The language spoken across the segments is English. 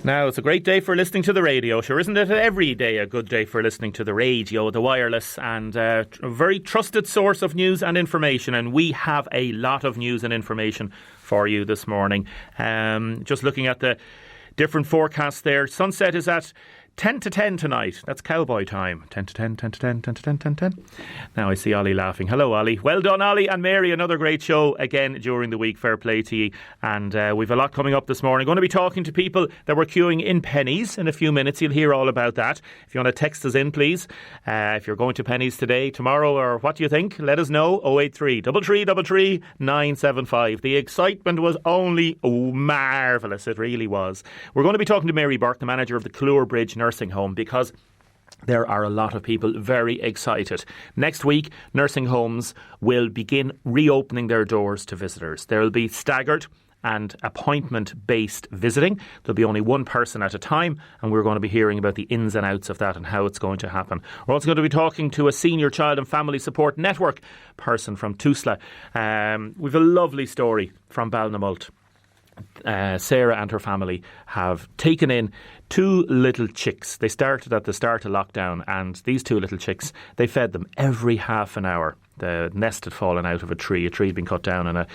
Now, it's a great day for listening to the radio. Sure, isn't it every day a good day for listening to the radio, the wireless, and a very trusted source of news and information. And we have a lot of news and information for you this morning. Just looking at the different forecasts there. Sunset is at 10 to 10 tonight. That's cowboy time. 10 to 10, 10 to 10, 10 to 10, 10 to 10. Now I see Ollie laughing. Hello, Ollie. Well done, Ollie and Mary. Another great show again during the week. Fair play to you. And we've a lot coming up this morning. Going to be talking to people that were queuing in Penneys in a few minutes. You'll hear all about that. If you want to text us in, please. If you're going to Penneys today, tomorrow, or what do you think? Let us know. 083 333 975. The excitement was only marvellous. It really was. We're going to be talking to Mary Burke, the manager of the Clore Bridge nursing home, because there are a lot of people very excited. Next week, nursing homes will begin reopening their doors to visitors. There will be staggered and appointment-based visiting. There'll be only one person at a time, and we're going to be hearing about the ins and outs of that and how it's going to happen. We're also going to be talking to a senior child and family support network person from Tusla. We've a lovely story from Ballinamult. Sarah and her family have taken in two little chicks. They started at the start of lockdown, and these two little chicks, they fed them every half an hour. The nest had fallen out of a tree had been cut down, and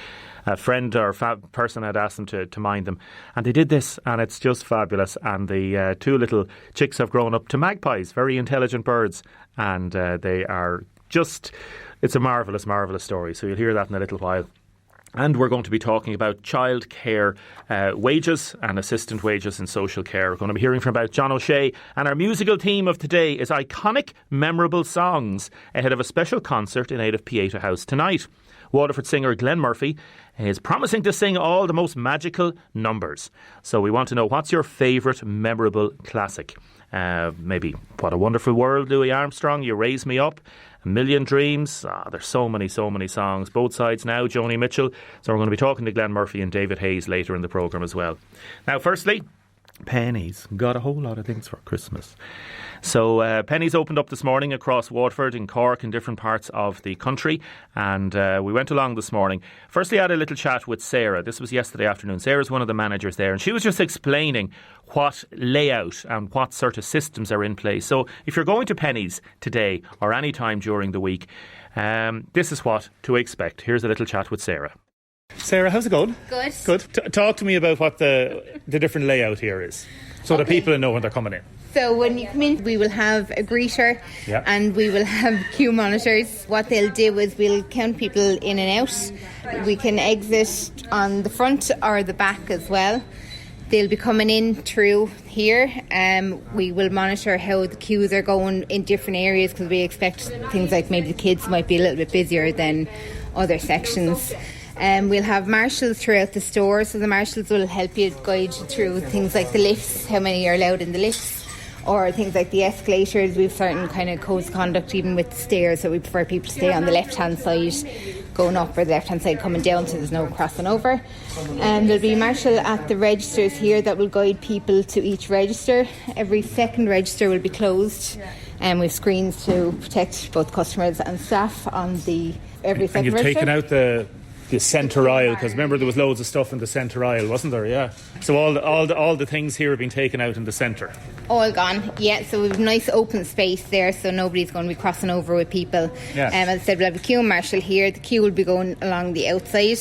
a friend or person had asked them to mind them, and they did this, and it's just fabulous. And the two little chicks have grown up to magpies, very intelligent birds, and they are just, it's a marvellous story. So you'll hear that in a little while. And we're going to be talking about childcare wages and assistant wages in social care. We're going to be hearing from about John O'Shea. And our musical theme of today is iconic, memorable songs ahead of a special concert in aid of Pieta House tonight. Waterford singer Glenn Murphy is promising to sing all the most magical numbers. So we want to know, what's your favourite memorable classic? Maybe What a Wonderful World, Louis Armstrong, You Raise Me Up, A Million Dreams. There's so many songs. Both Sides Now, Joni Mitchell. So we're going to be talking to Glenn Murphy and David Hayes later in the programme as well. Now, firstly, Penneys got a whole lot of things for Christmas. So Penneys opened up this morning across Waterford, in Cork, in different parts of the country, and we went along this morning. Firstly, I had a little chat with Sarah. This was yesterday afternoon. Sarah's one of the managers there, and she was just explaining what layout and what sort of systems are in place. So if you're going to Penneys today or any time during the week, this is what to expect. Here's a little chat with Sarah. Sarah, how's it going? Good. Talk to me about what the different layout here is, so that people know when they're coming in. So when you come in, we will have a greeter, and we will have queue monitors. What they'll do is we'll count people in and out. We can exit on the front or the back as well. They'll be coming in through here. We will monitor how the queues are going in different areas, because we expect things like maybe the kids might be a little bit busier than other sections. We'll have marshals throughout the store, so the marshals will help you guide you through things like the lifts, how many are allowed in the lifts, or things like the escalators. We've certain kind of codes of conduct even with the stairs, so we prefer people to stay on the left hand side going up, or the left hand side coming down, so there's no crossing over. There'll be a marshal at the registers here that will guide people to each register. Every second register will be closed, and we've screens to protect both customers and staff on the every second register. And you've taken out the centre aisle, because remember there was loads of stuff in the centre aisle, wasn't there? Yeah. So all the things here have been taken out in the centre. All gone. Yeah. So we've a nice open space there, so nobody's going to be crossing over with people. Yeah. As I said, we'll have a queue marshal here. The queue will be going along the outside.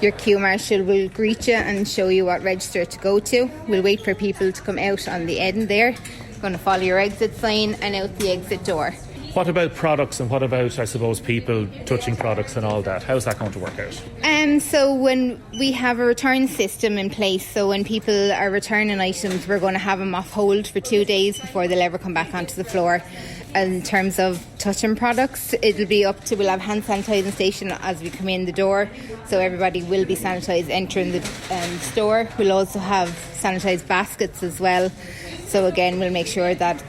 Your queue marshal will greet you and show you what register to go to. We'll wait for people to come out on the end there. Going to follow your exit sign and out the exit door. What about products, and what about, I suppose, people touching products and all that? How's that going to work out? So when we have a return system in place, so when people are returning items, we're going to have them off hold for 2 days before they'll ever come back onto the floor. In terms of touching products, it'll be up to, we'll have hand sanitising station as we come in the door, so everybody will be sanitised entering the store. We'll also have sanitised baskets as well, so again we'll make sure that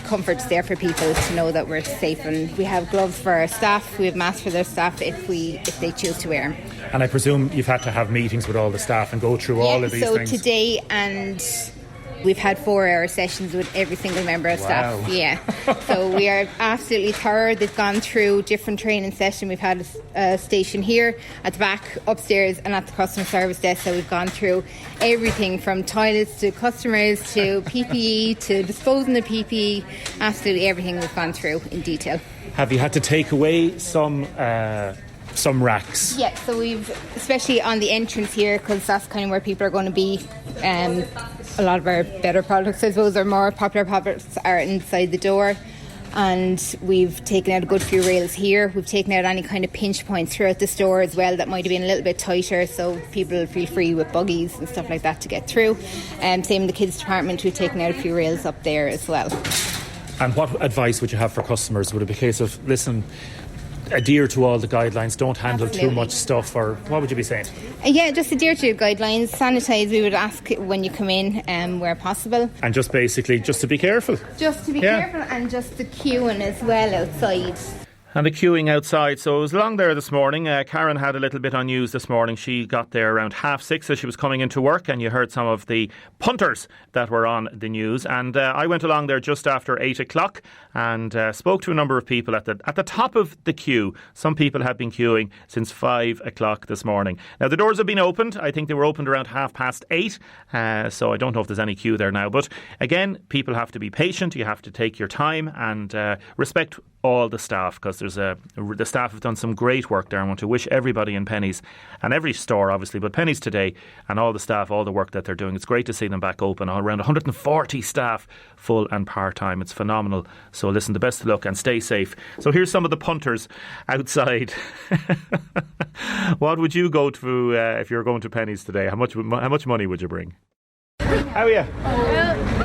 comfort's there for people to know that we're safe. And we have gloves for our staff, we have masks for their staff if they choose to wear them. And I presume you've had to have meetings with all the staff and go through all of these things. So today and We've had 4-hour sessions with every single member of staff. Wow. Yeah. So we are absolutely thorough. They've gone through different training sessions. We've had a station here, at the back, upstairs, and at the customer service desk. So we've gone through everything from toilets to customers to PPE to disposing of PPE. Absolutely everything we've gone through in detail. Have you had to take away some racks? Yeah, so we've, especially on the entrance here, because that's kind of where people are going to be. A lot of our better products, I suppose, our more popular products are inside the door. And we've taken out a good few rails here. We've taken out any kind of pinch points throughout the store as well that might have been a little bit tighter, so people feel free with buggies and stuff like that to get through. Same in the kids department, we've taken out a few rails up there as well. And what advice would you have for customers? Would it be a case of, listen, adhere to all the guidelines, don't handle too much stuff, or what would you be saying? Yeah, just adhere to the guidelines, sanitise, we would ask when you come in where possible. And just basically, just to be careful. Just to be careful, and just the queuing as well outside. And the queuing outside. So it was long there this morning. Karen had a little bit on news this morning. She got there around 6:30 as she was coming into work, and you heard some of the punters that were on the news. And I went along there just after 8 o'clock and spoke to a number of people at the top of the queue. Some people had been queuing since 5 o'clock this morning. Now the doors have been opened. I think they were opened around 8:30. So I don't know if there's any queue there now. But again, people have to be patient. You have to take your time and respect all the staff, because the staff have done some great work there. I want to wish everybody in Penneys, and every store obviously, but Penneys today, and all the staff, all the work that they're doing. It's great to see them back open. Around 140 staff, full and part-time. It's phenomenal. So listen, the best of luck and stay safe. So here's some of the punters outside. What would you go to if you were going to Penneys today? How much money would you bring? How are you?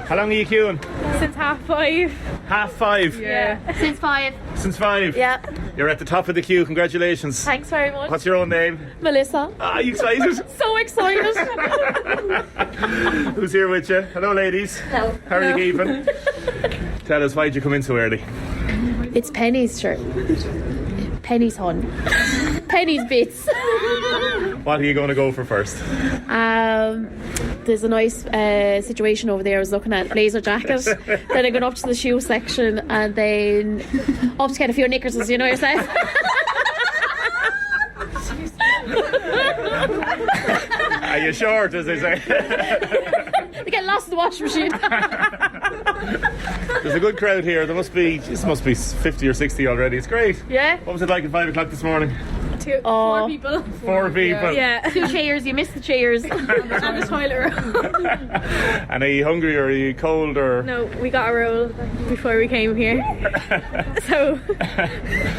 How long are you queuing? Since 5:30. 5:30? Yeah. Since 5. Since 5? Yeah. You're at the top of the queue. Congratulations. Thanks very much. What's your own name? Melissa. Are you excited? So excited. Who's here with you? Hello, ladies. No. How are you keeping? Tell us, why did you come in so early? It's Penneys, sure. Penneys, hon. Penneys bits. What are you going to go for first? There's a nice situation over there. I was looking at blazer jacket. Then I got up to the shoe section, and then up to get a few knickers, as you know yourself. Are you short, as they say? They get lost in the washing machine. There's a good crowd here. This must be 50 or 60 already. It's great. Yeah. What was it like at 5 o'clock this morning? 4 people. 4 people. Yeah. 2 chairs. You missed the chairs. on the toilet roll. And are you hungry, or are you cold, or? No, we got a roll before we came here. So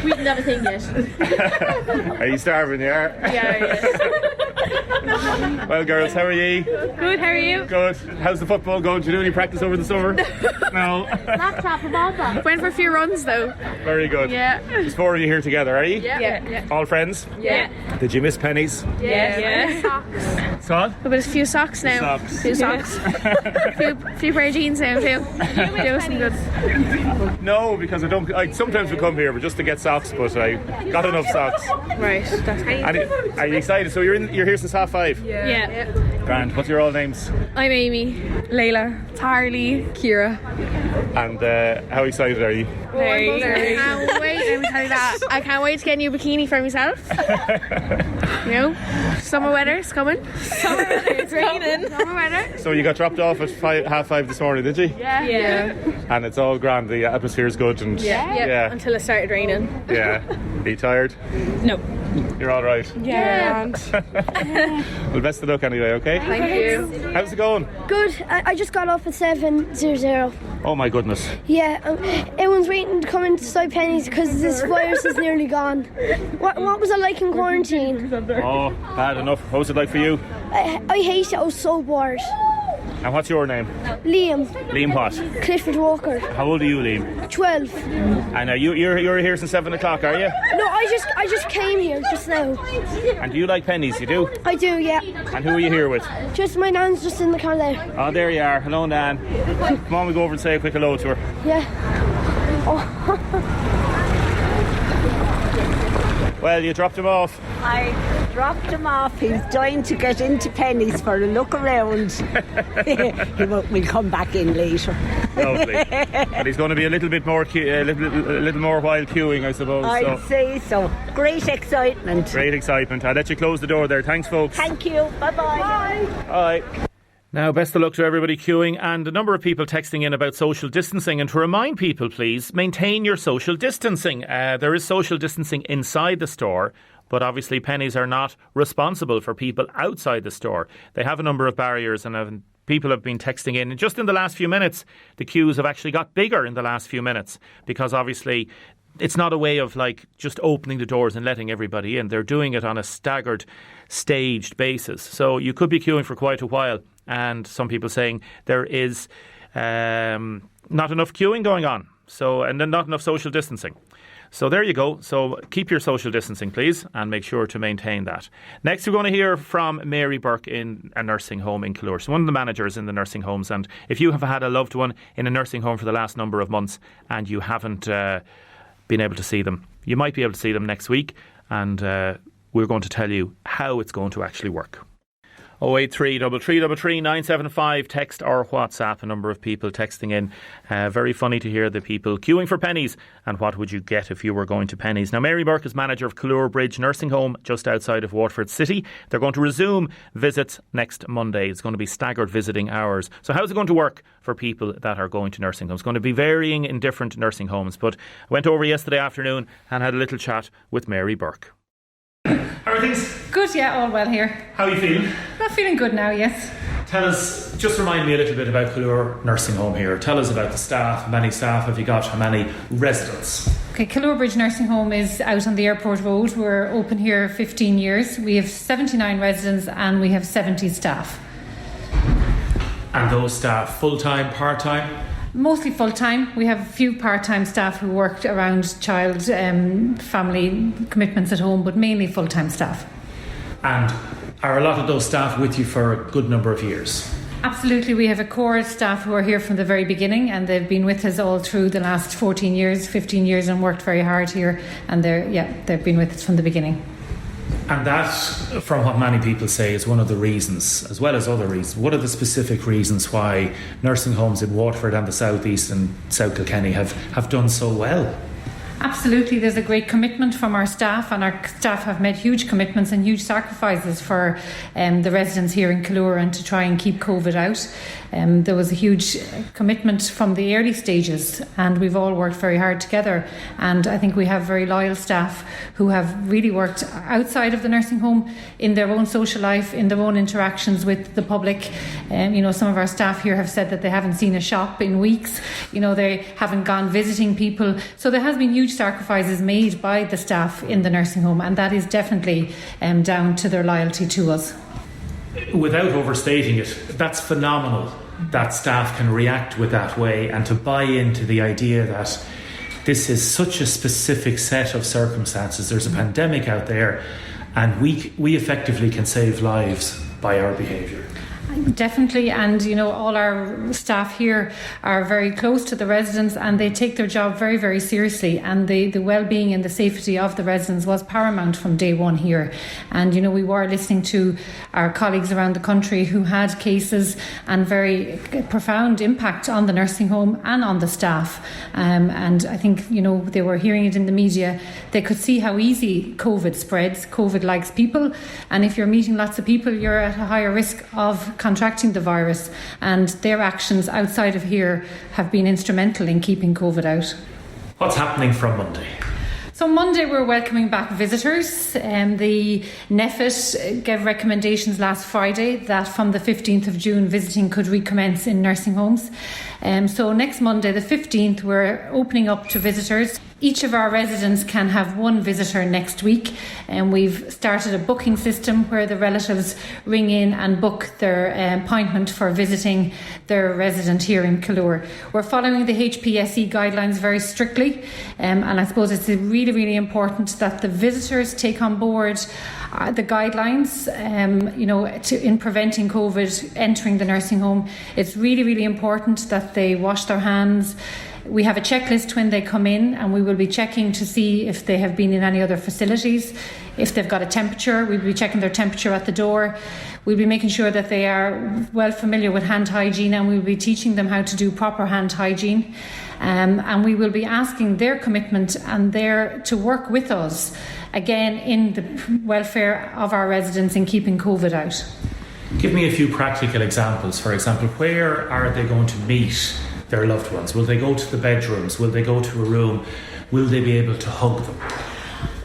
we didn't have a thing yet. Are you starving? Yeah. Yeah. Well, girls, how are you? Good, how are you? Good. How's the football going? Did you do any practice over the summer? No. Laptop and all that. Went for a few runs though. Very good. Yeah. There's 4 of you here together, are you? Yeah. All friends? Yeah. Did you miss Penneys? Yeah. Socks. What? But a few socks now. Few socks. few pair of jeans now too. Do some good. No, because I don't. Sometimes we come here, but just to get socks. But I got enough socks. Right. That's And are you excited? So you're here since 5:30. Yeah. Grand. What's your all names? I'm Amy. Layla, Tarly, Kira. And how excited are you? Very. I can't wait. Let me tell you that. I can't wait to get a new bikini for myself. You know, summer weather's coming. Summer weather, it's raining. Summer weather. So you got dropped off at 5:30 this morning, did you? Yeah. And it's all grand. The atmosphere's good, and Yeah. Until it started raining. Yeah. Are you tired? No. You're all right. Yeah. Well, best of luck anyway. Okay. Thank you. How's it going? Good. I just got off at 7:00. Oh my goodness. Yeah, everyone's waiting to come inside Penneys because this virus is nearly gone. What was it like in quarantine? Oh, bad enough. What was it like for you? I hate it. I was so bored. And what's your name? Liam. Liam what? Clifford Walker. How old are you, Liam? 12. And you're here since 7 o'clock, are you? No, I just came here just now. And do you like Penneys? You do? I do, yeah. And who are you here with? Just my nan's just in the car there. Oh, there you are. Hello, Nan. Come on, we go over and say a quick hello to her. Yeah. Well, you dropped him off. Hi. dropped him off. He's dying to get into Penneys for a look around. We'll come back in later. Lovely. But he's going to be a little bit more, a little more while queuing, I suppose. I'd say so. Great excitement. Great excitement. I'll let you close the door there. Thanks, folks. Thank you. Bye-bye. Bye. Bye. Now, best of luck to everybody queuing, and a number of people texting in about social distancing. And to remind people, please, maintain your social distancing. There is social distancing inside the store, but obviously Penneys are not responsible for people outside the store. They have a number of barriers, and people have been texting in. And just in the last few minutes, the queues have actually got bigger in the last few minutes, because obviously it's not a way of like just opening the doors and letting everybody in. They're doing it on a staggered, staged basis. So you could be queuing for quite a while. And some people saying there is not enough queuing going on. So, and then not enough social distancing. So there you go. So keep your social distancing, please, and make sure to maintain that. Next, we're going to hear from Mary Burke in a nursing home in Killure. So one of the managers in the nursing homes. And if you have had a loved one in a nursing home for the last number of months and you haven't been able to see them, you might be able to see them next week. And we're going to tell you how it's going to actually work. 083 333 975, text or WhatsApp. A number of people texting in. Very funny to hear the people queuing for Penneys and what would you get if you were going to Penneys. Now, Mary Burke is manager of Killure Bridge Nursing Home just outside of Waterford City. They're going to resume visits next Monday. It's going to be staggered visiting hours. So how's it going to work for people that are going to nursing homes? It's going to be varying in different nursing homes. But I went over yesterday afternoon and had a little chat with Mary Burke. How are things? Good, yeah, all well here. How are you feeling? I'm feeling good now, yes. Tell us, just remind me a little bit about Killure Nursing Home here. Tell us about the staff. How many staff have you got? How many residents? Okay, Killure Bridge Nursing Home is out on the airport road. We're open here 15 years. We have 79 residents and we have 70 staff. And those staff, full-time, part-time? Mostly full-time. We have a few part-time staff who work around child, family commitments at home, but mainly full-time staff. And are a lot of those staff with you for a good number of years? Absolutely. We have a core staff who are here from the very beginning, and they've been with us all through the last 14 years, 15 years, and worked very hard here. And they've been with us from the beginning. And that, from what many people say, is one of the reasons, as well as other reasons. What are the specific reasons why nursing homes in Waterford and the South East and South Kilkenny have done so well? Absolutely, there's a great commitment from our staff, and our staff have made huge commitments and huge sacrifices for the residents here in Killure and to try and keep COVID out. There was a huge commitment from the early stages, and we've all worked very hard together. And I think we have very loyal staff who have really worked outside of the nursing home in their own social life, in their own interactions with the public. Some of our staff here have said that they haven't seen a shop in weeks. They haven't gone visiting people. So there has been huge sacrifices made by the staff in the nursing home, and that is definitely down to their loyalty to us. Without overstating it, that's phenomenal that staff can react with that way and to buy into the idea that this is such a specific set of circumstances. There's a pandemic out there, and we effectively can save lives by our behaviour. Definitely, and all our staff here are very close to the residents, and they take their job very, very seriously, and the well-being and the safety of the residents was paramount from day one here. And we were listening to our colleagues around the country who had cases and very profound impact on the nursing home and on the staff, and I think they were hearing it in the media. They could see how easy COVID spreads. COVID likes people, and if you're meeting lots of people, you're at a higher risk of contracting the virus, and their actions outside of here have been instrumental in keeping COVID out. What's happening from Monday? So Monday we're welcoming back visitors. The NEFIT gave recommendations last Friday that from the 15th of June visiting could recommence in nursing homes. So next Monday the 15th we're opening up to visitors. Each of our residents can have one visitor next week, and we've started a booking system where the relatives ring in and book their appointment for visiting their resident here in Killure. We're following the HPSE guidelines very strictly, and I suppose it's really, really important that the visitors take on board the guidelines, in preventing COVID entering the nursing home. It's really, really important that they wash their hands. We have a checklist when they come in, and we will be checking to see if they have been in any other facilities. If they've got a temperature, we'll be checking their temperature at the door. We'll be making sure that they are well familiar with hand hygiene, and we'll be teaching them how to do proper hand hygiene. And we will be asking their commitment and to work with us, again, in the welfare of our residents in keeping COVID out. Give me a few practical examples. For example, where are they going to meet their loved ones? Will they go to the bedrooms? Will they go to a room? Will they be able to hug them?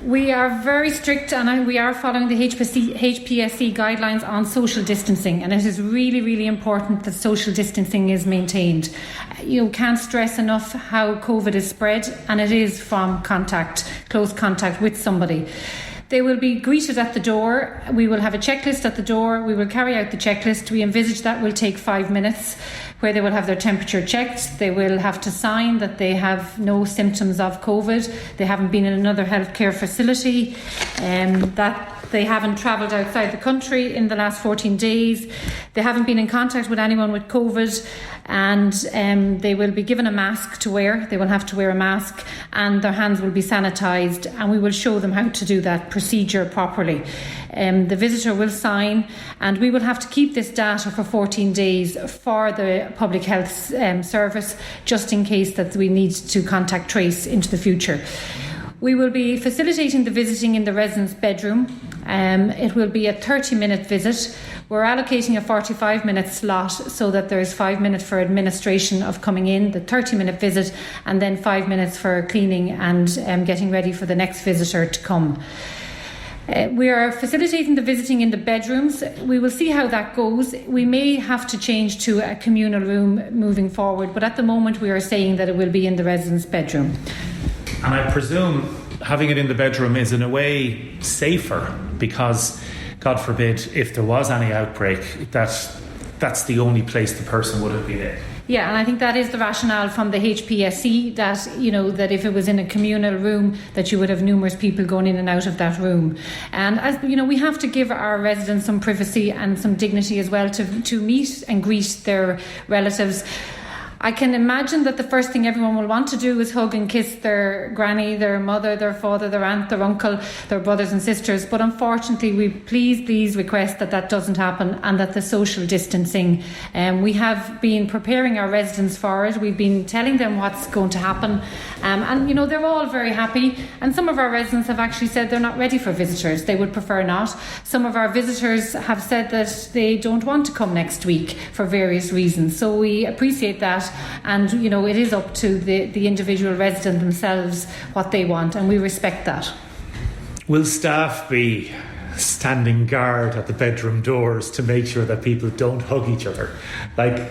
We are very strict, and we are following the HPSC guidelines on social distancing, and it is really, really important that social distancing is maintained. You can't stress enough how COVID is spread, and it is from close contact with somebody. They will be greeted at the door. We will have a checklist at the door. We will carry out the checklist. We envisage that will take 5 minutes, where they will have their temperature checked. They will have to sign that they have no symptoms of COVID. They haven't been in another healthcare facility, that they haven't travelled outside the country in the last 14 days. They haven't been in contact with anyone with COVID, and they will be given a mask to wear. They will have to wear a mask, and their hands will be sanitised, and we will show them how to do that procedure properly. The visitor will sign, and we will have to keep this data for 14 days for the Public Health Service, just in case that we need to contact trace into the future. We will be facilitating the visiting in the resident's bedroom. It will be a 30-minute visit. We're allocating a 45-minute slot so that there is 5 minutes for administration of coming in, the 30-minute visit, and then 5 minutes for cleaning and getting ready for the next visitor to come. We are facilitating the visiting in the bedrooms. We will see how that goes. We may have to change to a communal room moving forward, but at the moment we are saying that it will be in the resident's bedroom. And I presume having it in the bedroom is in a way safer, because, God forbid, if there was any outbreak, that's the only place the person would have been in. Yeah, and I think that is the rationale from the HPSC, that if it was in a communal room, that you would have numerous people going in and out of that room. And as we have to give our residents some privacy and some dignity as well to meet and greet their relatives. I can imagine that the first thing everyone will want to do is hug and kiss their granny, their mother, their father, their aunt, their uncle, their brothers and sisters. But unfortunately, we please request that doesn't happen, and that the social distancing, we have been preparing our residents for it. We've been telling them what's going to happen. And they're all very happy. And some of our residents have actually said they're not ready for visitors. They would prefer not. Some of our visitors have said that they don't want to come next week for various reasons. So we appreciate that. And it is up to the individual resident themselves what they want, and we respect that. Will staff be standing guard at the bedroom doors to make sure that people don't hug each other? Do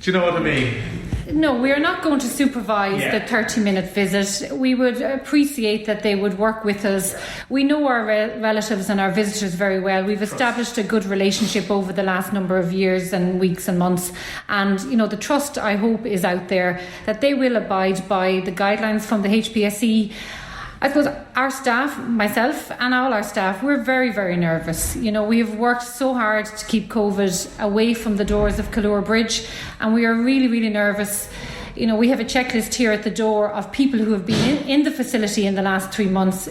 you know what I mean? No, we are not going to supervise the 30-minute visit. We would appreciate that they would work with us. We know our relatives and our visitors very well. We've established a good relationship over the last number of years and weeks and months. And, the trust, I hope, is out there that they will abide by the guidelines from the HPSC. I suppose our staff, myself and all our staff, we're very, very nervous. We've worked so hard to keep COVID away from the doors of Killure Bridge, and we are really, really nervous. We have a checklist here at the door of people who have been in the facility in the last 3 months.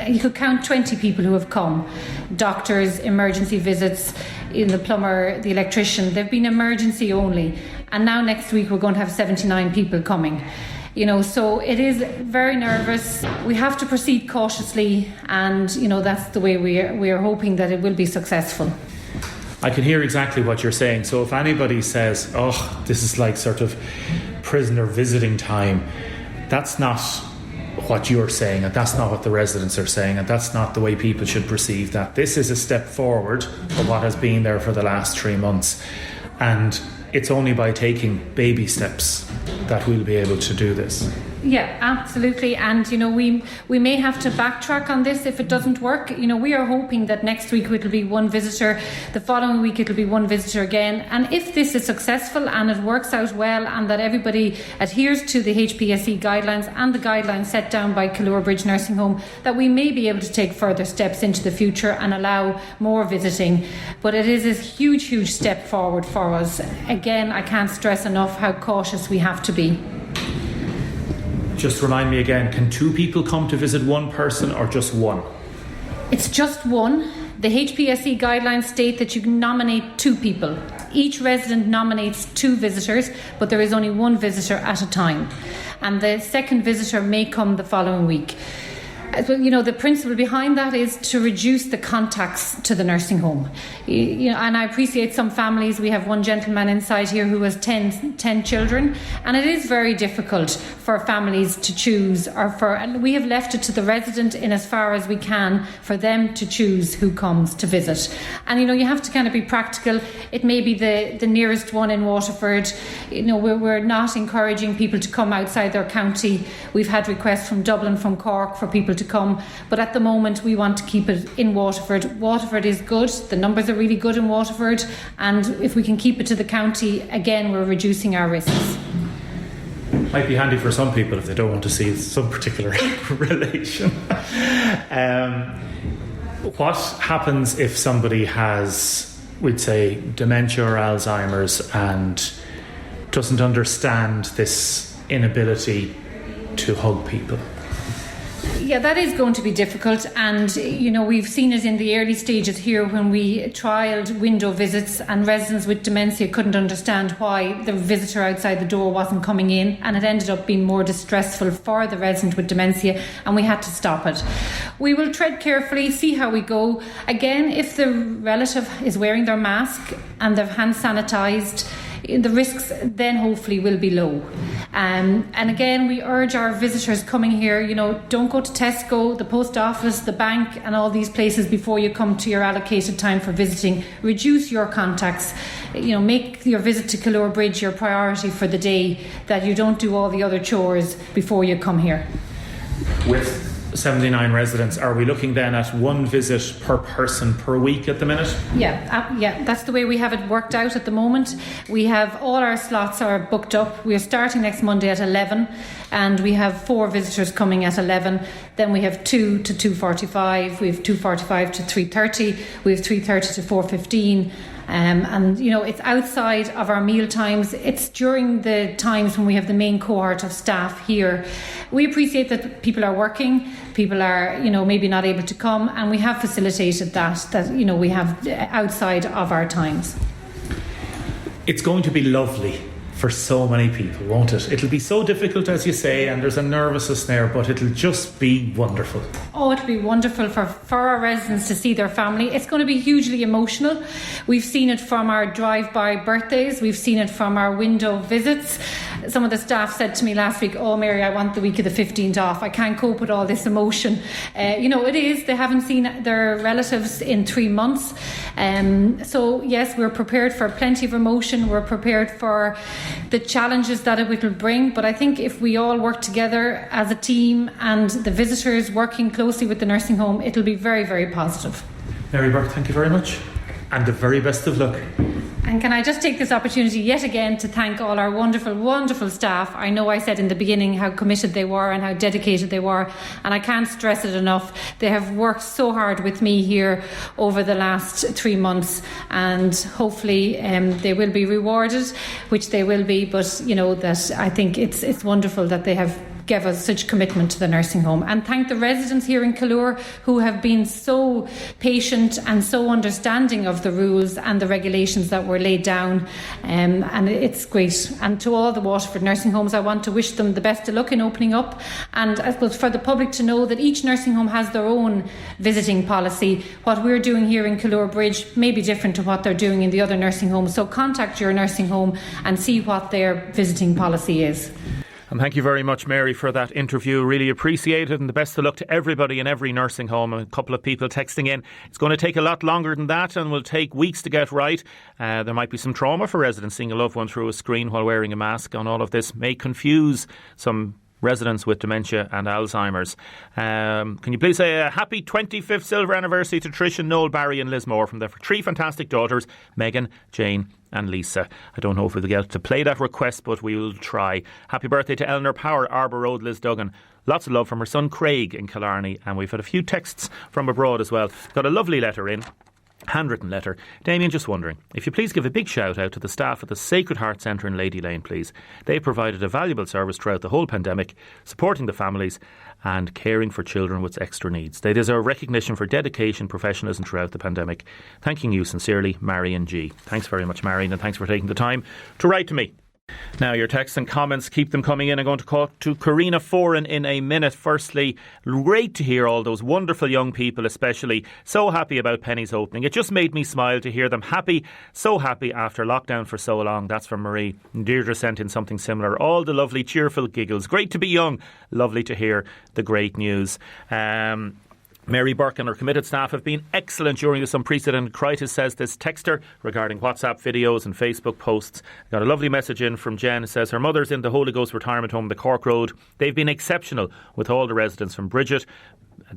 You could count 20 people who have come. Doctors, emergency visits, the plumber, the electrician. They've been emergency only. And now next week we're going to have 79 people coming. So it is very nervous. We have to proceed cautiously, and that's the way we are hoping that it will be successful. I can hear exactly what you're saying. So if anybody says, this is like sort of prisoner visiting time, that's not what you're saying, and that's not what the residents are saying, and that's not the way people should perceive that. This is a step forward for what has been there for the last 3 months, and it's only by taking baby steps that we'll be able to do this. Yeah, absolutely. And, we may have to backtrack on this if it doesn't work. We are hoping that next week it'll be one visitor, the following week it'll be one visitor again. And if this is successful and it works out well, and that everybody adheres to the HPSC guidelines and the guidelines set down by Killure Bridge Nursing Home, that we may be able to take further steps into the future and allow more visiting. But it is a huge, huge step forward for us. Again, I can't stress enough how cautious we have to be. just remind me again, can 2 people come to visit one person or just one? It's just one. The HPSE guidelines state that you can nominate 2 people. Each resident nominates 2 visitors, but there is only 1 visitor at a time. And the second visitor may come the following week. Well, the principle behind that is to reduce the contacts to the nursing home. And I appreciate some families. We have one gentleman inside here who has 10 children, and it is very difficult for families to choose, and we have left it to the resident in as far as we can for them to choose who comes to visit. And you have to kind of be practical. It may be the nearest one in Waterford. We're not encouraging people to come outside their county. We've had requests from Dublin, from Cork, for people to come, but at the moment we want to keep it in Waterford. Waterford is good, the numbers are really good in Waterford, and if we can keep it to the county, again we're reducing our risks. Might be handy for some people if they don't want to see some particular relation. What happens if somebody has, we'd say, dementia or Alzheimer's and doesn't understand this inability to hug people? Yeah, that is going to be difficult, and we've seen it in the early stages here when we trialled window visits and residents with dementia couldn't understand why the visitor outside the door wasn't coming in, and it ended up being more distressful for the resident with dementia, and we had to stop it. We will tread carefully, see how we go. Again, if the relative is wearing their mask and they're hand sanitised, the risks then hopefully will be low. And again, we urge our visitors coming here, don't go to Tesco, the post office, the bank and all these places before you come to your allocated time for visiting. Reduce your contacts. Make your visit to Killure Bridge your priority for the day, that you don't do all the other chores before you come here. With 79 residents, are we looking then at 1 visit per person per week at the minute? Yeah, that's the way we have it worked out at the moment. We have all our slots are booked up. We are starting next Monday at 11, and we have 4 visitors coming at 11. Then we have 2 to 2:45. We have 2:45 to 3:30. We have 3:30 to 4:15. It's outside of our meal times. It's during the times when we have the main cohort of staff here. We appreciate that people are working, people are, maybe not able to come, and we have facilitated that we have outside of our times. It's going to be lovely for so many people, won't it? It'll be so difficult, as you say, and there's a nervousness there, but it'll just be wonderful. Oh, it'll be wonderful for our residents to see their family. It's going to be hugely emotional. We've seen it from our drive-by birthdays. We've seen it from our window visits. Some of the staff said to me last week, "Oh, Mary, I want the week of the 15th off. I can't cope with all this emotion." It is. They haven't seen their relatives in 3 months. So, yes, we're prepared for plenty of emotion. We're prepared for the challenges that it will bring. But I think if we all work together as a team and the visitors working closely with the nursing home, it'll be very, very positive. Mary Burke, thank you very much. And the very best of luck. And can I just take this opportunity yet again to thank all our wonderful, wonderful staff. I know I said in the beginning how committed they were and how dedicated they were, and I can't stress it enough. They have worked so hard with me here over the last 3 months, and hopefully they will be rewarded, which they will be. But that I think it's wonderful that they have give us such commitment to the nursing home. And thank the residents here in Killure who have been so patient and so understanding of the rules and the regulations that were laid down, and it's great. And to all the Waterford nursing homes, I want to wish them the best of luck in opening up, and I suppose for the public to know that each nursing home has their own visiting policy. What we're doing here in Killure Bridge may be different to what they're doing in the other nursing homes, so contact your nursing home and see what their visiting policy is. And thank you very much, Mary, for that interview. Really appreciate it, and the best of luck to everybody in every nursing home. A couple of people texting in. It's going to take a lot longer than that and will take weeks to get right. There might be some trauma for residents. Seeing a loved one through a screen while wearing a mask on all of this may confuse some residents with dementia and Alzheimer's. Can you please say a happy 25th silver anniversary to Trish and Noel, Barry and Liz Moore from their 3 fantastic daughters, Megan, Jane and Lisa. I don't know if we'll get to play that request, but we will try. Happy birthday to Eleanor Power, Arbor Road, Liz Duggan. Lots of love from her son Craig in Killarney, and we've had a few texts from abroad as well. Got a lovely letter in Handwritten letter. Damien, just wondering, if you please give a big shout out to the staff at the Sacred Heart Centre in Lady Lane, please. They provided a valuable service throughout the whole pandemic, supporting the families and caring for children with extra needs. They deserve recognition for dedication, professionalism throughout the pandemic. Thanking you sincerely, Marion G. Thanks very much, Marion, and thanks for taking the time to write to me. Now, your texts and comments, keep them coming in. I'm going to talk to Karina Foran in a minute. Firstly, great to hear all those wonderful young people, especially so happy about Penneys opening. It just made me smile to hear them happy, so happy after lockdown for so long. That's from Marie. Deirdre sent in something similar. All the lovely, cheerful giggles. Great to be young. Lovely to hear the great news. Mary Burke and her committed staff have been excellent during this unprecedented crisis, says this texter regarding WhatsApp videos and Facebook posts. Got a lovely message in from Jen. It says her mother's in the Holy Ghost Retirement Home, the Cork Road. They've been exceptional with all the residents, from Bridget,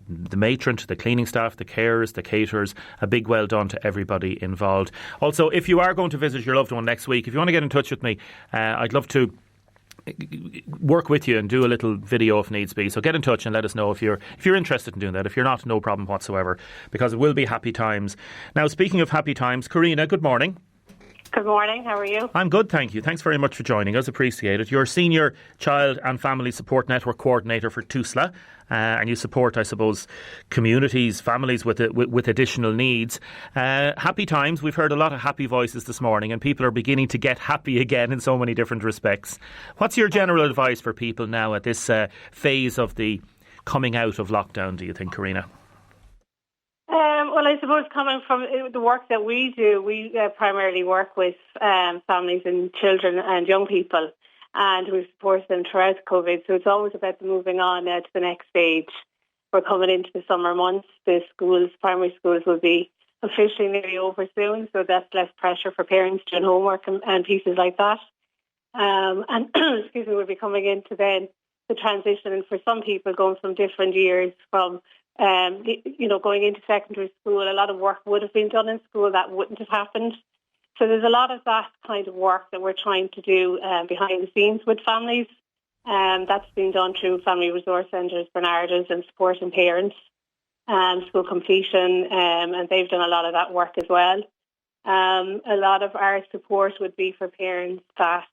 the matron, to the cleaning staff, the carers, the caterers. A big well done to everybody involved. Also, if you are going to visit your loved one next week, if you want to get in touch with me, I'd love to work with you and do a little video if needs be. So get in touch and let us know if you're interested in doing that. If you're not, no problem whatsoever, because it will be happy times. Now, speaking of happy times, Karina, good morning. Good morning, how are you? I'm good, thank you. Thanks very much for joining us, appreciate it. You're Senior Child and Family Support Network Coordinator for TUSLA, and you support, I suppose, communities, families with additional needs. Happy times, we've heard a lot of happy voices this morning, and people are beginning to get happy again in so many different respects. What's your general advice for people now at this phase of the coming out of lockdown, do you think, Karina? Well, I suppose coming from the work that we do, we primarily work with families and children and young people, and we support them throughout COVID. So it's always about moving on to the next stage. We're coming into the summer months. The schools, primary schools, will be officially nearly over soon, so that's less pressure for parents doing homework and pieces like that. And excuse me, we'll be coming into then the transition, and for some people going from different years, from going into secondary school, a lot of work would have been done in school that wouldn't have happened. So there's a lot of that kind of work that we're trying to do behind the scenes with families. That's been done through Family Resource Centres, Bernarda's, and supporting parents, school completion, and they've done a lot of that work as well. A lot of our support would be for parents that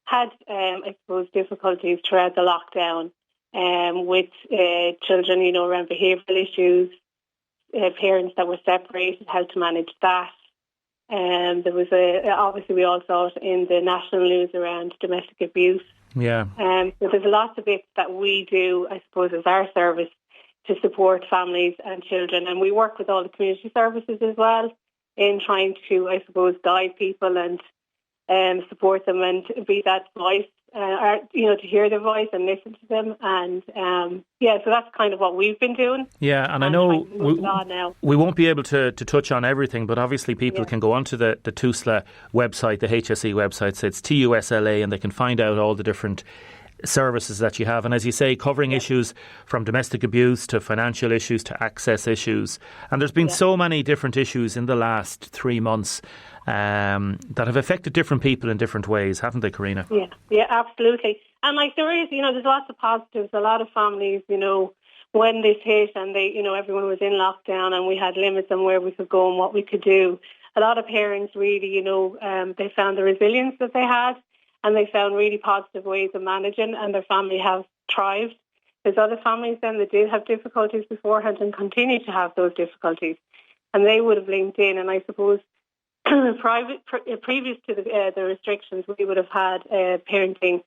had, I suppose, difficulties throughout the lockdown. With children, around behavioural issues, parents that were separated, how to manage that. There was obviously we all saw it in the national news around domestic abuse. Yeah. So there's lots of bits that we do, I suppose, as our service to support families and children, and we work with all the community services as well in trying to, I suppose, guide people and support them and be that voice. To hear their voice and listen to them, and so that's kind of what we've been doing. Yeah, and I know we won't be able to touch on everything, but obviously people can go onto the TUSLA website, the HSE website, so it's TUSLA, and they can find out all the different services that you have, and as you say, covering issues from domestic abuse to financial issues to access issues, and there's been so many different issues in the last 3 months that have affected different people in different ways, haven't they, Karina? Yeah, absolutely. And there is, there's lots of positives. A lot of families, when this hit and they, everyone was in lockdown and we had limits on where we could go and what we could do, a lot of parents really, they found the resilience that they had, and they found really positive ways of managing, and their family have thrived. There's other families then that did have difficulties beforehand and continue to have those difficulties, and they would have linked in. And I suppose previous to the restrictions, we would have had a parenting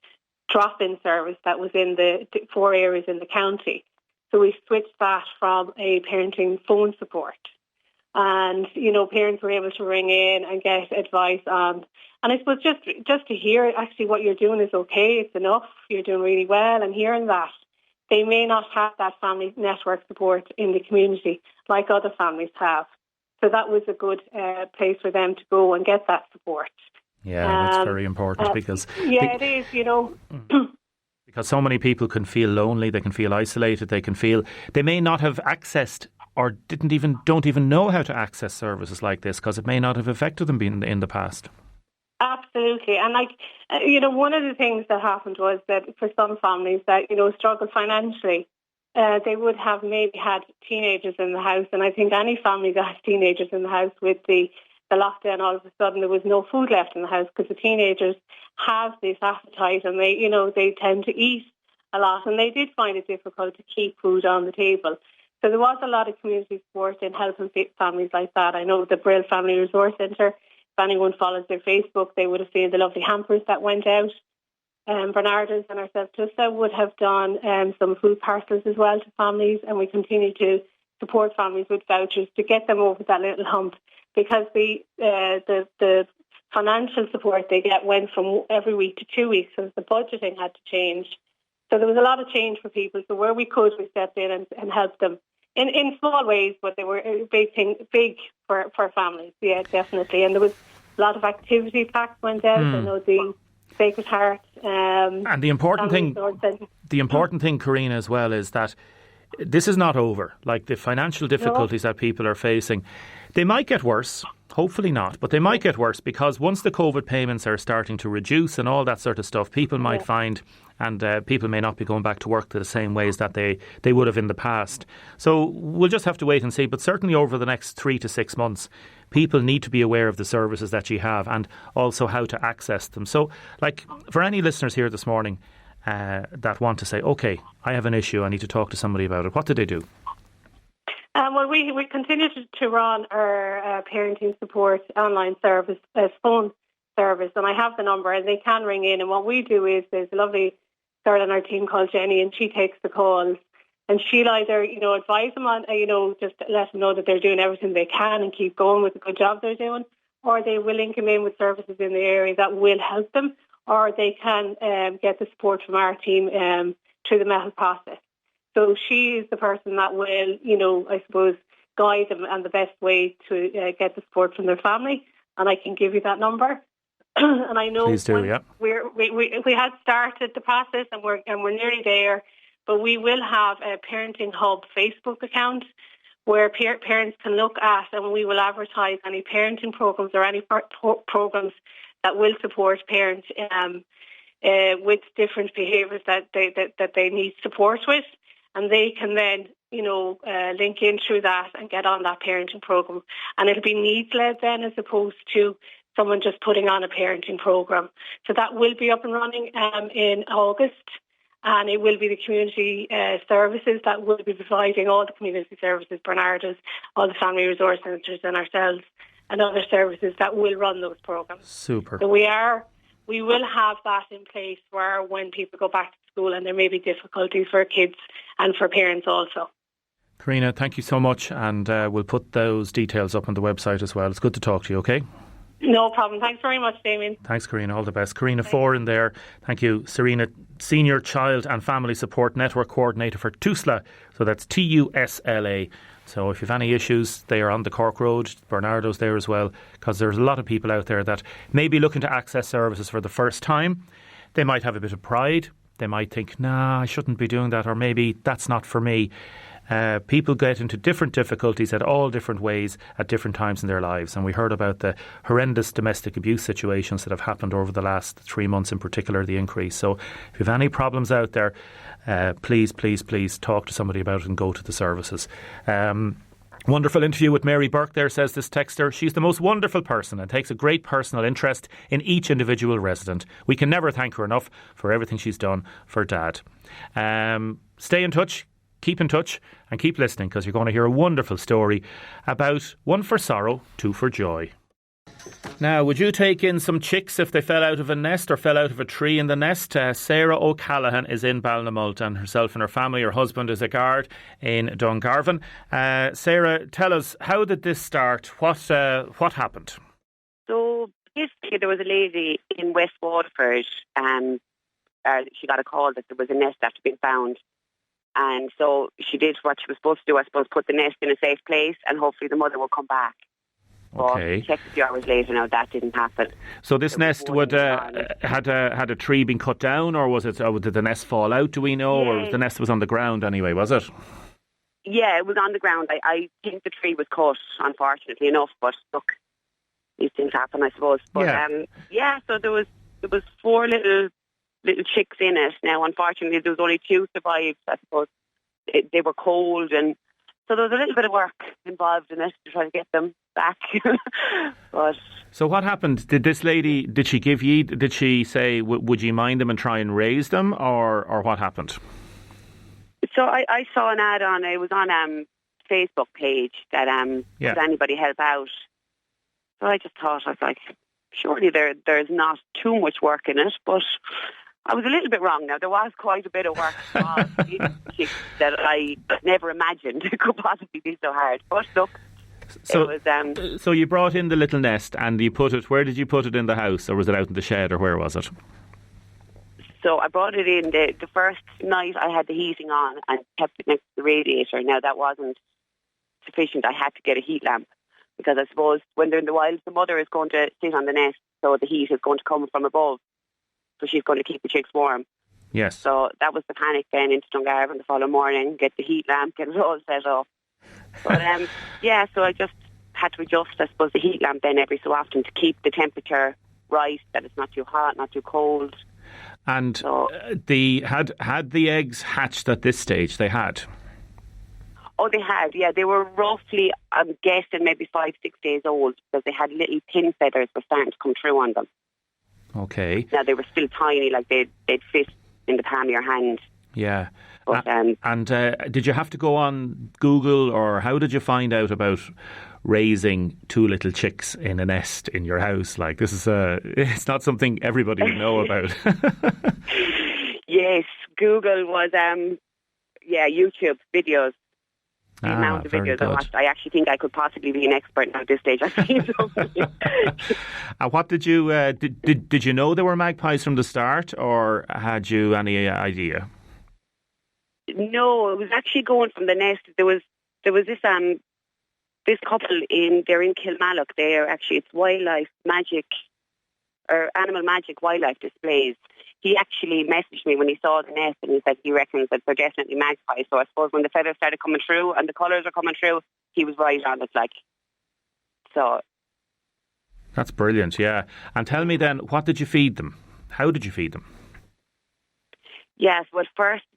drop-in service that was in the 4 areas in the county. So we switched that from a parenting phone support. And, parents were able to ring in and get advice on, and I suppose just to hear actually what you're doing is okay, it's enough, you're doing really well, and hearing that. They may not have that family network support in the community like other families have. So that was a good place for them to go and get that support. Yeah, that's very important because... it is, Because so many people can feel lonely, they can feel isolated, they may not have accessed or don't even know how to access services like this because it may not have affected them in the past. Absolutely. And one of the things that happened was that for some families that, struggled financially, they would have maybe had teenagers in the house. And I think any family that has teenagers in the house with the lockdown, all of a sudden there was no food left in the house because the teenagers have this appetite and they tend to eat a lot, and they did find it difficult to keep food on the table. So there was a lot of community support in helping families like that. I know the Brill Family Resource Centre, if anyone follows their Facebook, they would have seen the lovely hampers that went out. Bernardo's and ourselves, Tusta, would have done some food parcels as well to families, and we continue to support families with vouchers to get them over that little hump, because the financial support they get went from every week to 2 weeks, so the budgeting had to change. So there was a lot of change for people. So where we could, we stepped in and helped them in small ways, but they were big for families. Yeah, definitely. And there was a lot of activity packs went out. I know the Sacred Heart. And the important thing, Karina, as well, is that this is not over. Like the financial difficulties that people are facing, they might get worse. Hopefully not, but they might get worse, because once the COVID payments are starting to reduce and all that sort of stuff, people might find, and people may not be going back to work the same ways that they would have in the past. So we'll just have to wait and see. But certainly over the next 3 to 6 months, people need to be aware of the services that you have and also how to access them. So, like, for any listeners here this morning that want to say, OK, I have an issue, I need to talk to somebody about it, what do they do? Well, we continue to run our parenting support online service, phone service, and I have the number, and they can ring in. And what we do is, there's a lovely girl on our team called Jenny, and she takes the calls, and she'll either, advise them on, just let them know that they're doing everything they can and keep going with the good job they're doing, or they will link them in with services in the area that will help them, or they can get the support from our team through the mental process. So she is the person that will, I suppose, guide them and the best way to get the support from their family. And I can give you that number. And I know Please do, yeah. we had started the process, and we're nearly there. But we will have a Parenting Hub Facebook account where parents can look at, and we will advertise any parenting programs or any programs that will support parents with different behaviours that they need support with. And they can then, link in through that and get on that parenting program. And it'll be needs-led then, as opposed to someone just putting on a parenting program. So that will be up and running in August. And it will be the community services that will be providing all the community services, Bernardo's, all the family resource centres and ourselves, and other services that will run those programs. Super. So we will have that in place where when people go back to school, and there may be difficulties for kids and for parents also. Karina, thank you so much, and we'll put those details up on the website as well. It's good to talk to you, OK? No problem. Thanks very much, Damien. Thanks, Karina. All the best. Karina Four in there. Thank you. Serena, Senior Child and Family Support Network Coordinator for TUSLA. So that's TUSLA. So if you have any issues, they are on the Cork Road. Bernardo's there as well, because there's a lot of people out there that may be looking to access services for the first time. They might have a bit of pride. They might think, nah, I shouldn't be doing that, or maybe that's not for me. People get into different difficulties at all different ways at different times in their lives. And we heard about the horrendous domestic abuse situations that have happened over the last 3 months, in particular, the increase. So if you have any problems out there, please talk to somebody about it and go to the services. Wonderful interview with Mary Burke there, says this texter. She's the most wonderful person and takes a great personal interest in each individual resident. We can never thank her enough for everything she's done for Dad. Stay in touch, keep in touch, and keep listening, because you're going to hear a wonderful story about one for sorrow, two for joy. Now, would you take in some chicks if they fell out of a nest or fell out of a tree in the nest? Sarah O'Callaghan is in Ballinamult, and herself and her family, her husband is a guard in Dungarvan. Sarah, tell us, how did this start? What happened? So basically there was a lady in West Waterford, she got a call that there was a nest after being found. And so she did what she was supposed to do, I suppose, put the nest in a safe place, and hopefully the mother will come back. Okay. Checked a few hours later. Now that didn't happen. So this nest would had a tree been cut down, or was it? Or did the nest fall out? Do we know, or the nest was on the ground anyway? Was it? Yeah, it was on the ground. I think the tree was cut, unfortunately enough. But look, these things happen, I suppose. But so there was 4 little chicks in it. Now, unfortunately, there was only 2 survived, I suppose. they were cold, and so there was a little bit of work involved in it to try to get them back. But so what happened? Did this lady, did she say, would you mind them and try and raise them, or what happened? So I saw an ad it was on Facebook page that could anybody help out? So I just thought, I was like, surely there's not too much work in it, but I was a little bit wrong. Now, there was quite a bit of work that I never imagined it could possibly be so hard. But look, so, it was... so you brought in the little nest and you put it, where did you put it in the house, or was it out in the shed, or where was it? So I brought it in the first night. I had the heating on and kept it next to the radiator. Now, that wasn't sufficient. I had to get a heat lamp, because I suppose when they're in the wild, the mother is going to sit on the nest, so the heat is going to come from above. So she's going to keep the chicks warm. Yes. So that was the panic then into Dungarvan the following morning, get the heat lamp, get it all set up. But so I just had to adjust, I suppose, the heat lamp then every so often to keep the temperature right, that it's not too hot, not too cold. And had the eggs hatched at this stage? They had? Oh, they had, yeah. They were roughly, I'm guessing, maybe 5-6 days old, because they had little pin feathers were starting to come through on them. Okay. Now, they were still tiny, like they'd fit in the palm of your hand. Yeah. But, did you have to go on Google, or how did you find out about raising 2 little chicks in a nest in your house? Like, this is it's not something everybody would know about. Yes, Google was, YouTube videos. The amount of videos I watched, I actually think I could possibly be an expert now at this stage. I've seen so many. What did you did you know there were magpies from the start, or had you any idea? No, it was actually going from the nest. There was this couple they're in Kilmallock. It's wildlife magic or animal magic wildlife displays. He actually messaged me when he saw the nest, and he said he reckons that they're definitely magpies. So I suppose when the feathers started coming through and the colours are coming through, he was right on it. So that's brilliant, yeah. And tell me then, what did you feed them? How did you feed them? Yes, well,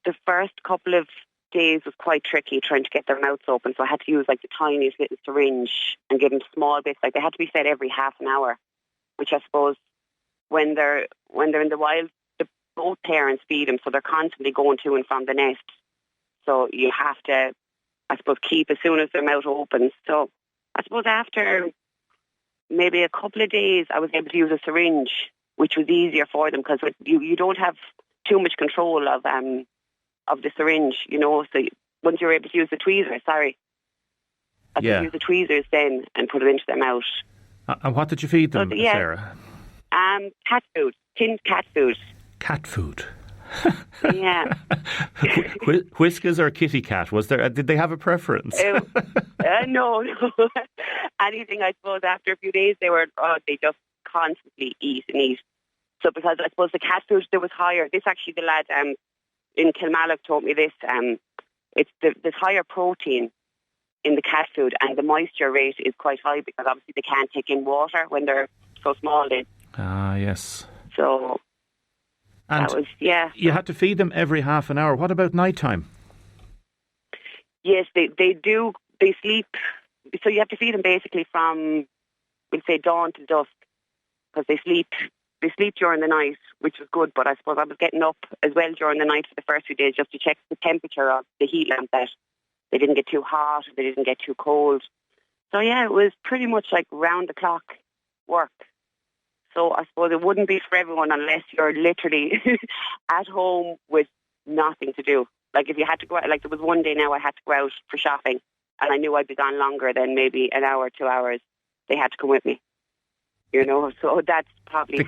the first couple of days was quite tricky trying to get their mouths open. So I had to use the tiniest little syringe and give them small bits. They had to be fed every half an hour, which I suppose when they're in the wild, both parents feed them, so they're constantly going to and from the nest. So you have to, I suppose, keep as soon as their mouth opens. So I suppose after maybe a couple of days, I was able to use a syringe, which was easier for them, because you don't have too much control of the syringe, So once you're able to use the tweezers, I could use the tweezers then and put it into their mouth. And what did you feed them, Sarah? Cat food, tinned cat food. Cat food. Yeah. Whiskas or kitty cat? Did they have a preference? No. Anything, I suppose. After a few days, they just constantly eat and eat. So because I suppose the cat food there was higher. This actually the lad in Kilmallock told me this. There's higher protein in the cat food, and the moisture rate is quite high, because obviously they can't take in water when they're so small. Yes. So. And that was, you had to feed them every half an hour. What about night time? Yes, they do. They sleep. So you have to feed them basically from, we'll say, dawn to dusk, because they sleep during the night, which was good. But I suppose I was getting up as well during the night for the first few days just to check the temperature of the heat lamp, that they didn't get too hot, they didn't get too cold. So it was pretty much like round the clock work. So I suppose it wouldn't be for everyone unless you're literally at home with nothing to do. Like if you had to go out, like there was one day now I had to go out for shopping, and I knew I'd be gone longer than maybe an hour, 2 hours. They had to come with me. So that's probably they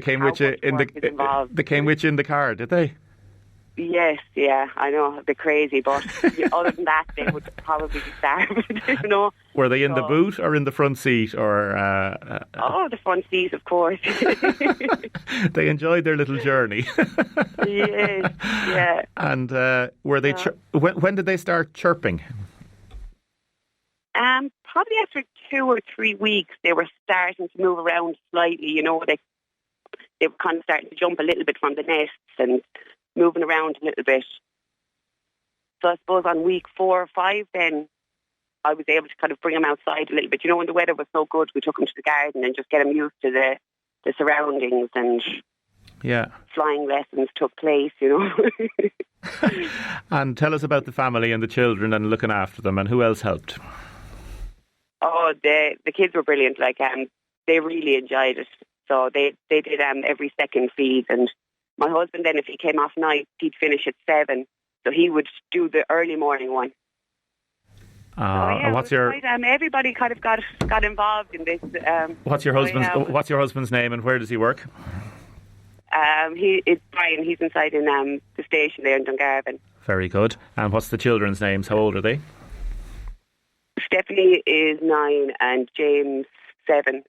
came with you in the car, did they? Yes, yeah, I know, a bit crazy, but other than that, they would probably be starved, Were they in the boot or in the front seat, or? The front seat, of course. They enjoyed their little journey. Yes, yeah. And were they? When did they start chirping? Probably after 2 or 3 weeks, they were starting to move around slightly. They were kind of starting to jump a little bit from the nests and moving around a little bit. So I suppose on week 4 or 5 then I was able to kind of bring him outside a little bit. You know, when the weather was so good, we took him to the garden and just get him used to the surroundings, and flying lessons took place, you know. And tell us about the family and the children and looking after them, and who else helped? Oh, the kids were brilliant. Like, they really enjoyed it. So they did every second feed, and my husband then, if he came off night, he'd finish at 7, so he would do the early morning one. And what's your everybody kind of got involved in this. What's your husband's name, and where does he work? It's Brian. He's inside in the station there in Dungarvan. Very good. And what's the children's names? How old are they? Stephanie is 9 and James 7.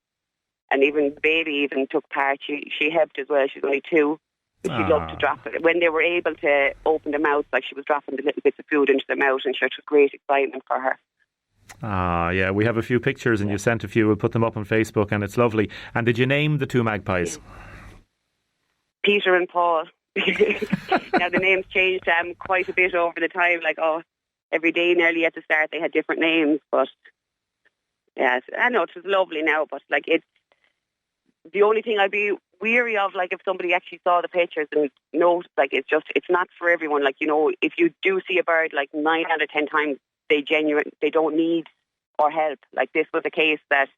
And even baby took part. She helped as well. She's only 2. But she loved to drop it. When they were able to open their mouths, like she was dropping the little bits of food into their mouth, and sure, it was great excitement for her. Yeah, we have a few pictures, and you sent a few. We'll put them up on Facebook, and it's lovely. And did you name the 2 magpies? Peter and Paul. Now the names changed quite a bit over the time. Like, every day nearly at the start they had different names. But yeah, I know it was lovely now. But like, it's the only thing I'd be weary of, like if somebody actually saw the pictures and noticed, like it's not for everyone. Like, you know, if you do see a bird, like 9 out of 10 times they don't need our help. Like this was a case that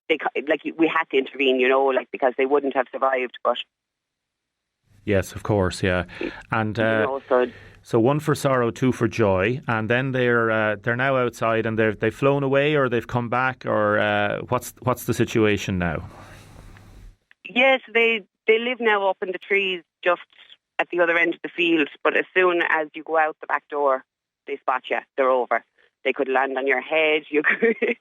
we had to intervene, you know, like because they wouldn't have survived. But yes, of course, yeah. And so 1 for sorrow, 2 for joy, and then they're now outside, and they've flown away, or they've come back, or what's the situation now? Yes, they live now up in the trees just at the other end of the field, but as soon as you go out the back door, they spot you. They're over. They could land on your head. You could,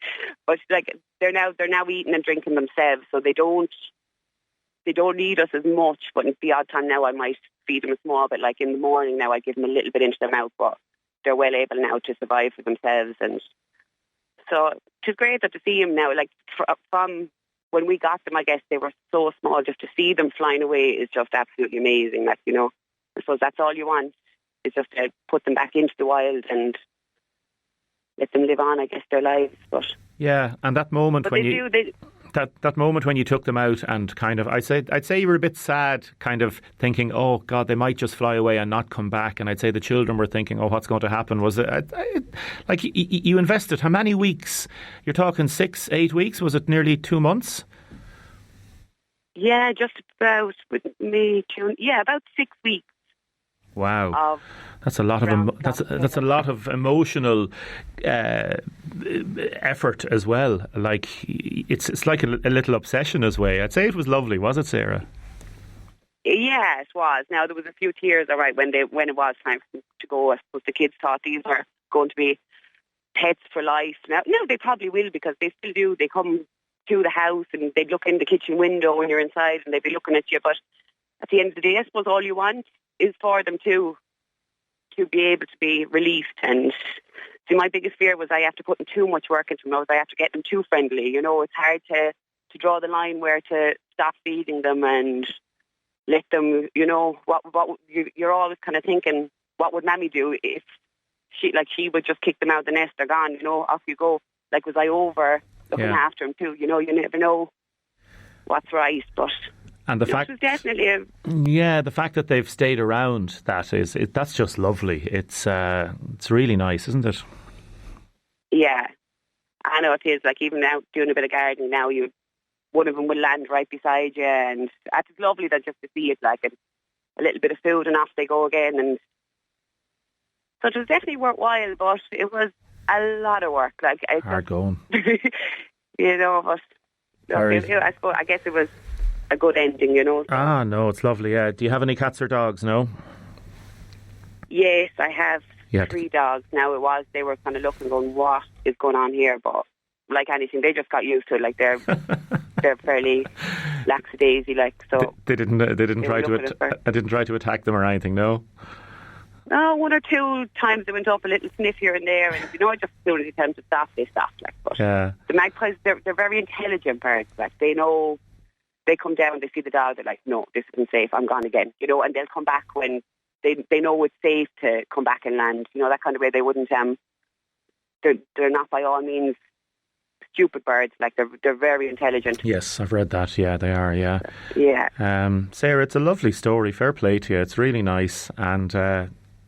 but like they're now eating and drinking themselves, so they don't need us as much. But in the odd time now, I might feed them a small bit. Like in the morning now, I give them a little bit into their mouth, but they're well able now to survive for themselves. And so it's great that to see them now. Like from when we got them, I guess they were so small. Just to see them flying away is just absolutely amazing. That, you know, I suppose that's all you want, is just to put them back into the wild and let them live on, I guess, their lives. But yeah, and that moment that moment when you took them out, and kind of, I'd say you were a bit sad, kind of thinking, oh God, they might just fly away and not come back. And I'd say the children were thinking, oh, what's going to happen? Was it like you invested how many weeks? You're talking 6-8 weeks. Was it nearly 2 months? Yeah, just about with May, June. Yeah, about 6 weeks. Wow, that's a lot of that's a lot of emotional effort as well. Like it's like a little obsession as well. I'd say it was lovely, was it, Sarah? Yeah, it was. Now there was a few tears, all right, when it was time to go. I suppose the kids thought these were going to be pets for life. Now they probably will, because they still do. They come to the house and they'd look in the kitchen window when you're inside, and they'd be looking at you. But at the end of the day, I suppose all you want is for them to be able to be released. And see, my biggest fear was I have to put in too much work into them. I have to get them too friendly. You know, it's hard to draw the line where to stop feeding them and let them, you know, what you're always kind of thinking, what would Mammy do if she would just kick them out of the nest, they're gone, you know, off you go. Like, was I over looking after them too? You know, you never know what's right, but and the fact, was definitely the fact that they've stayed around, that's just lovely. It's really nice, isn't it? Yeah, I know it is. Like, even now doing a bit of gardening now, one of them will land right beside you, and it's lovely that just to see it, like a little bit of food and off they go again. And so it was definitely worthwhile, but it was a lot of work. Like, hard going. You know, but I guess it was a good ending, you know. So. No, it's lovely, yeah. Do you have any cats or dogs, no? Yes, I have 3 dogs. Now they were kind of looking, going, what is going on here? But like anything, they just got used to it. Like, they're fairly lackadaisy, like, so. They didn't try to attack them or anything, no? No, 1 or 2 times they went up a little sniff here and there, and you know, just as soon as you tell them to stop, they stopped. Like, but the magpies, they're very intelligent birds. Like, they know. They come down, they see the dog, they're like, no, this isn't safe, I'm gone again, you know, and they'll come back when they know it's safe to come back and land. You know, that kind of way. They wouldn't. They're not by all means stupid birds. Like they're very intelligent. Yes, I've read that. Yeah, they are. Yeah. Yeah. Sarah, it's a lovely story. Fair play to you. It's really nice, and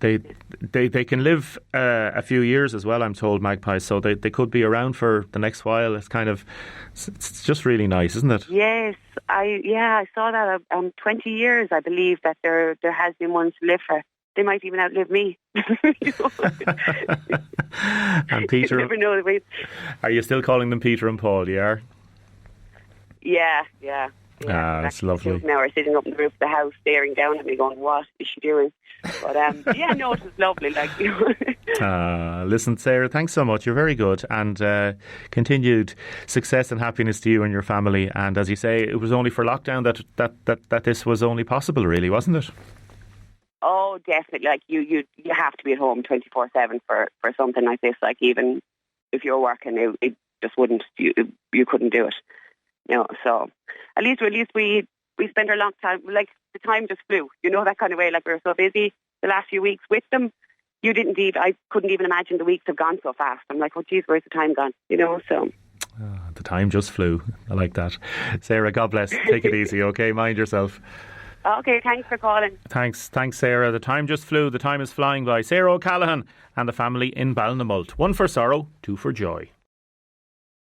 they can live a few years as well, I'm told, magpies. So they could be around for the next while. It's just really nice, isn't it? Yes, I saw that. 20 years, I believe, that there has been ones to live for. They might even outlive me. And Peter, you never know. Are you still calling them Peter and Paul? You are? Yeah. That's lovely. Now we're sitting up on the roof of the house, staring down at me, going, "What is she doing?" But no, it was lovely. Like, you know. Listen, Sarah, thanks so much. You're very good, and continued success and happiness to you and your family. And as you say, it was only for lockdown that this was only possible, really, wasn't it? Oh, definitely. Like you have to be at home 24/7 for something like this. Like, even if you're working, it just wouldn't. You couldn't do it. You know. So at least we spent our long time. Like, the time just flew. You know, that kind of way. Like, we were so busy the last few weeks with them. I couldn't even imagine the weeks have gone so fast. I'm like, oh, geez, where's the time gone? You know. So. The time just flew. I like that. Sarah, God bless. Take it easy, okay? Mind yourself. Okay, thanks for calling. Thanks, Sarah. The time just flew. The time is flying by. Sarah O'Callaghan and the family in Ballinamult. One for sorrow, two for joy.